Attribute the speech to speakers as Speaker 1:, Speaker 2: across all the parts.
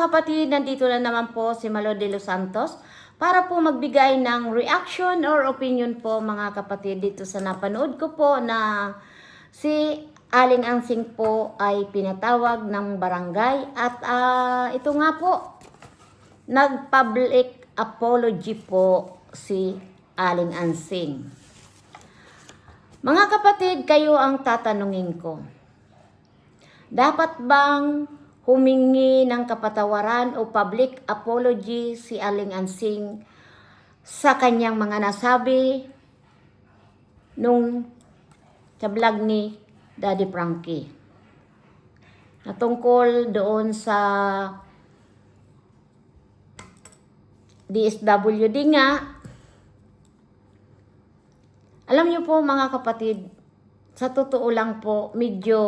Speaker 1: kapatid, nandito na naman po si Malo de los Santos para po magbigay ng reaction or opinion po mga kapatid dito sa napanood ko po na si Aling Ansing po ay pinatawag ng barangay at ito nga po, nag-public apology po si Aling Ansing. Mga kapatid, kayo ang tatanungin ko. Dapat bang humingi ng kapatawaran o public apology si Aling Ansing sa kanyang mga nasabi nung sa vlog ni Daddy Frankie na tungkol doon sa DSWD nga. Alam niyo po mga kapatid, sa totoo lang po, medyo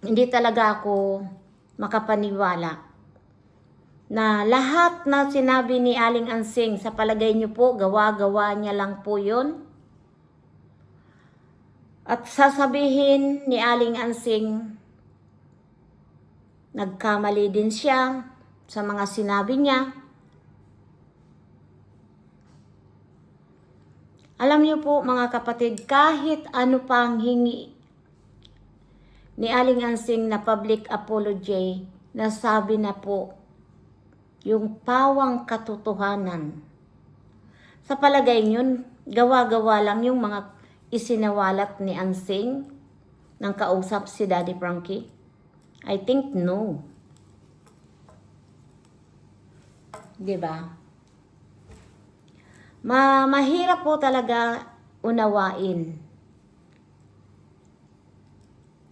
Speaker 1: hindi talaga ako makapaniwala na lahat na sinabi ni Aling Ansing, sa palagay niyo po, gawa-gawa niya lang po yun. At sasabihin ni Aling Ansing, nagkamali din siya sa mga sinabi niya. Alam niyo po mga kapatid, kahit ano pang hingi ni Aling Ansing na public apology, nasabi na po yung pawang katotohanan. Sa palagay niyo, gawa-gawa lang yung mga isinawalat ni Ansing nang kausap si Daddy Frankie? I think no. Diba? Mahirap po talaga unawain.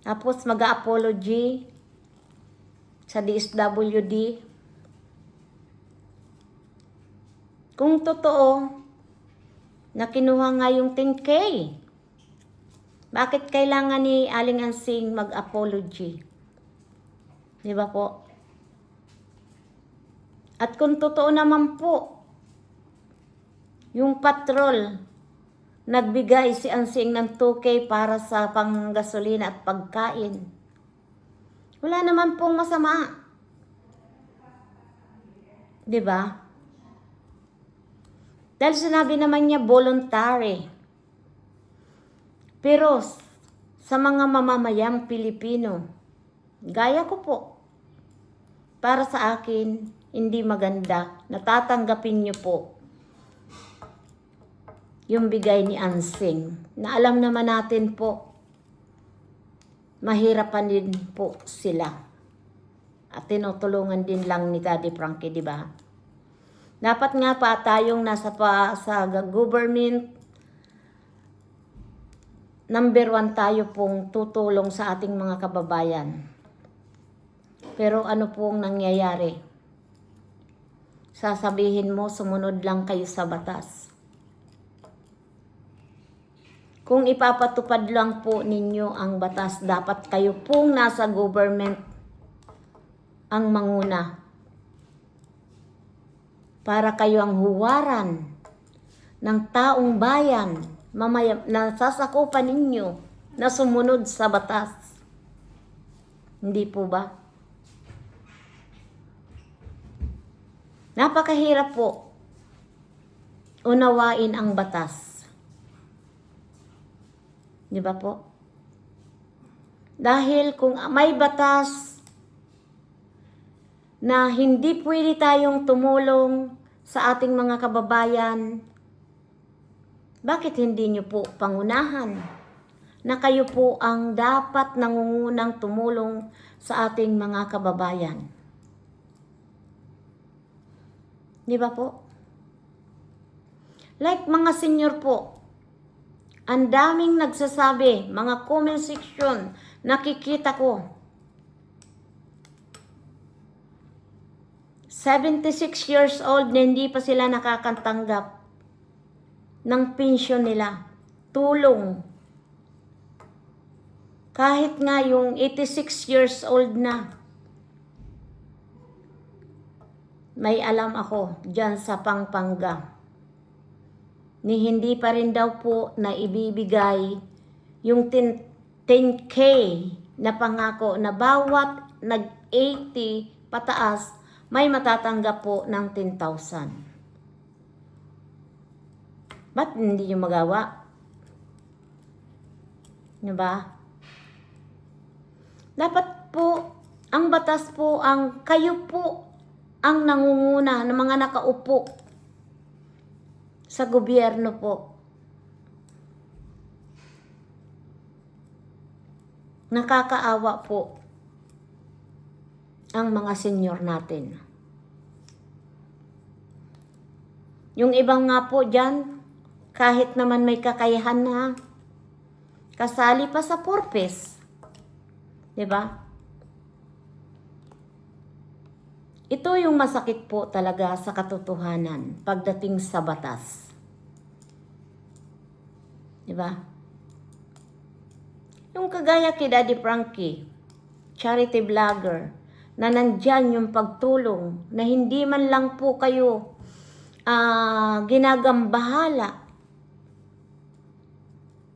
Speaker 1: Tapos mag-apology sa DSWD. Kung totoo na kinuha nga yung 10K, bakit kailangan ni Aling Ansing mag-apology? Di ba po? At kung totoo naman po, yung patrol, nagbigay si Ansing ng 2K para sa panggasolina at pagkain, wala naman pong masama. Di ba? Dahil sinabi naman niya voluntary. Pero sa mga mamamayang Pilipino, gaya ko po, para sa akin, hindi maganda. Natatanggapin niyo po yung bigay ni Ansing, na alam naman natin po, mahirapan din po sila. At tinutulungan din lang ni Daddy Frankie, di ba? Dapat nga pa tayong nasa sa government, number 1 tayo pong tutulong sa ating mga kababayan. Pero ano pong nangyayari? Sasabihin mo, sumunod lang kayo sa batas. Kung ipapatupad lang po ninyo ang batas, dapat kayo pong nasa government ang manguna. Para kayo ang huwaran ng taong bayan, na sasakupan ninyo na sumunod sa batas. Hindi po ba? Napakahirap po unawain ang batas. Di ba po? Dahil kung may batas na hindi pwede tayong tumulong sa ating mga kababayan, bakit hindi nyo po pangunahan na kayo po ang dapat nangungunang tumulong sa ating mga kababayan? Di ba po? Like mga senior po, ang daming nagsasabi, mga comment section, nakikita ko, 76 years old na hindi pa sila nakakatanggap ng pensyon nila, tulong. Kahit nga yung 86 years old na, may alam ako dyan sa Pampanga, ni hindi pa rin daw po na ibibigay yung 10K na pangako na bawat nag-80 pataas, may matatanggap po ng 10,000. Ba't hindi nyo magawa? Diba? Dapat po, ang batas po, kayo po ang nangunguna ng mga nakaupo sa gobyerno po. Nakakaawa po ang mga senior natin. Yung ibang nga po dyan, kahit naman may kakayahan na, kasali pa sa purpose. Diba? Ito yung masakit po talaga sa katotohanan pagdating sa batas. Diba? Yung kagaya kay Daddy Frankie, charity vlogger, na nandyan yung pagtulong, na hindi man lang po kayo ginagambahala.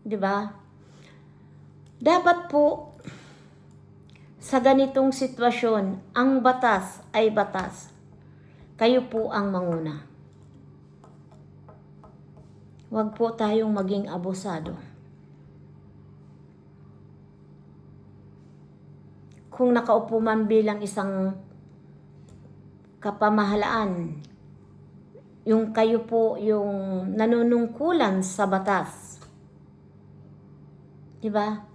Speaker 1: Diba? Dapat po, sa ganitong sitwasyon, ang batas ay batas. Kayo po ang manguna. Huwag po tayong maging abusado. Kung nakaupo man bilang isang kapamahalaan, yung kayo po yung nanunungkulan sa batas. Diba?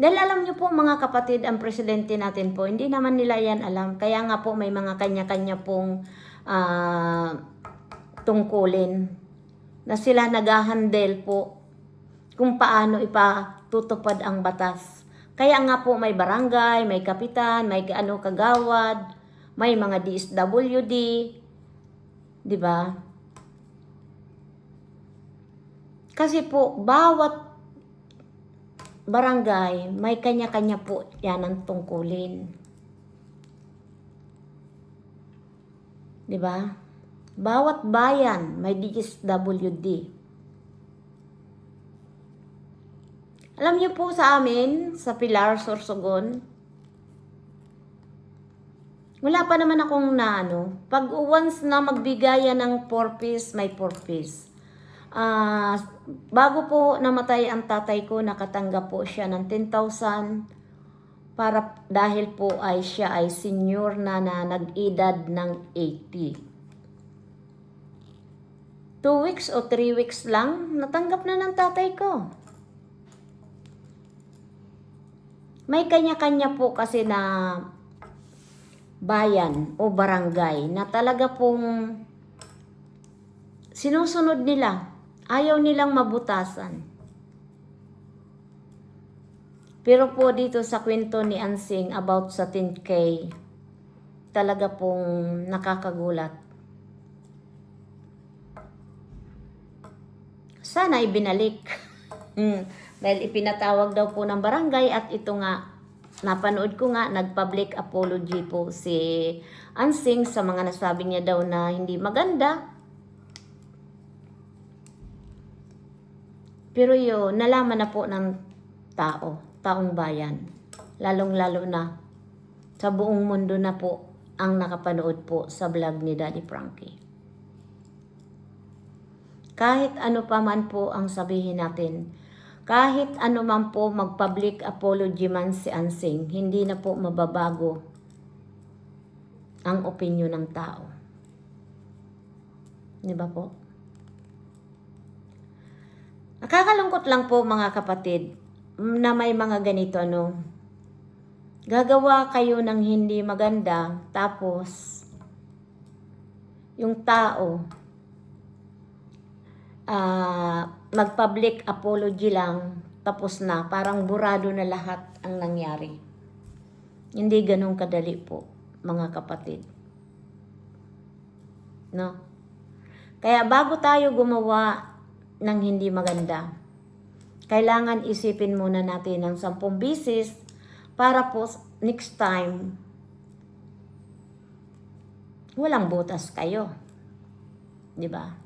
Speaker 1: Dahil alam niyo po mga kapatid, ang presidente natin po, hindi naman nila yan alam. Kaya nga po may mga kanya-kanya pong tungkulin na sila nag-handle po kung paano ipatutupad ang batas. Kaya nga po may barangay, may kapitan, may kagawad, may mga DSWD, di ba? Kasi po bawat barangay may kanya-kanya po yan ang tungkulin. Di ba? Bawat bayan may DSWD. Alam niyo po sa amin, sa Pilar, Sorsogon, wala pa naman akong pag once na magbigayan ng 4-piece, may 4-piece. Bago po namatay ang tatay ko, nakatanggap po siya ng 10,000 dahil po siya ay senior na nag-edad ng 80. 2 weeks o 3 weeks lang, natanggap na ng tatay ko. May kanya-kanya po kasi na bayan o barangay na talaga pong sinusunod nila. Ayaw nilang mabutasan. Pero po dito sa kwento ni Ansing about sa 10K, talaga pong nakakagulat. Sana ibinalik. Dahil ipinatawag daw po ng barangay at ito nga, napanood ko nga, nag-public apology po si Ansing sa mga nasabi niya daw na hindi maganda. Pero yun, nalaman na po ng taong bayan. Lalong-lalo na sa buong mundo na po ang nakapanood po sa vlog ni Daddy Frankie. Kahit ano pa man po ang sabihin natin, kahit ano man po mag-public apology man si Ansing, hindi na po mababago ang opinyon ng tao. Di ba po? Nakakalungkot lang po mga kapatid na may mga ganito gagawa kayo ng hindi maganda tapos yung tao mag-public apology lang tapos na, parang burado na lahat ang nangyari. Hindi ganun kadali po mga kapatid. No? Kaya bago tayo gumawa ng hindi maganda, kailangan isipin muna natin ng 10 beses para po next time walang butas kayo. Di ba?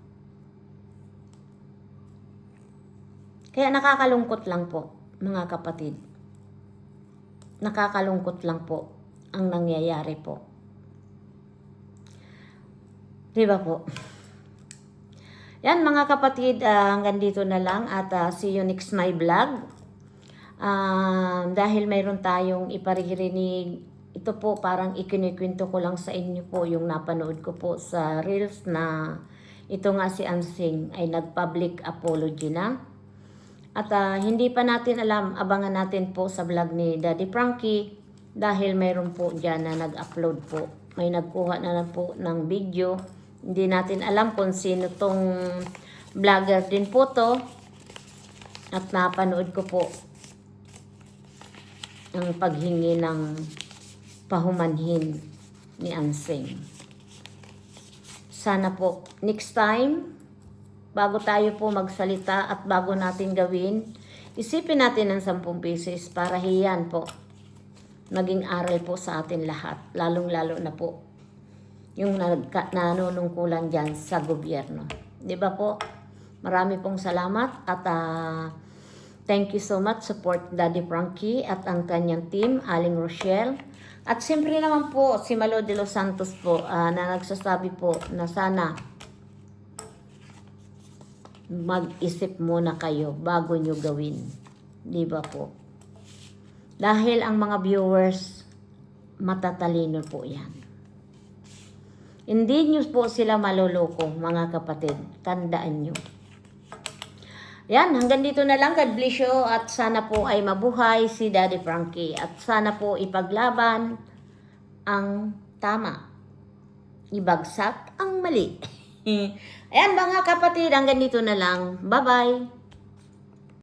Speaker 1: Kaya nakakalungkot lang po mga kapatid. Nakakalungkot lang po ang nangyayari po. Di ba po? Yan mga kapatid, hanggang dito na lang at see you next my vlog. Dahil mayroon tayong iparirinig, ito po parang ikinikwento ko lang sa inyo po yung napanood ko po sa Reels na ito nga si Ansing ay nag-public apology na. At hindi pa natin alam, abangan natin po sa vlog ni Daddy Frankie dahil mayroon po dyan na nag-upload po. May nagkuha na lang po ng video. Hindi natin alam kung sino tong vlogger din po to. At napanood ko po ang paghingi ng pahumanhin ni Ansing. Sana po next time, bago tayo po magsalita at bago natin gawin, isipin natin ng 10 pieces para hiyan po maging aral po sa atin lahat. Lalong-lalo na po yung nanunungkulan dyan sa gobyerno. Di ba po? Marami pong salamat at thank you so much. Support Daddy Frankie at ang kanyang team, Aling Rochelle. At siyempre naman po, si Malo de los Santos po na nagsasabi po na sana mag-isip muna kayo bago nyo gawin. Di ba po? Dahil ang mga viewers, matatalino po yan. Hindi nyo po sila maloloko, mga kapatid. Tandaan nyo. Yan, hanggang dito na lang. God bless you. At sana po ay mabuhay si Daddy Frankie. At sana po ipaglaban ang tama. Ibagsak ang mali. Ayan mga kapatid, hanggang dito na lang. Bye-bye.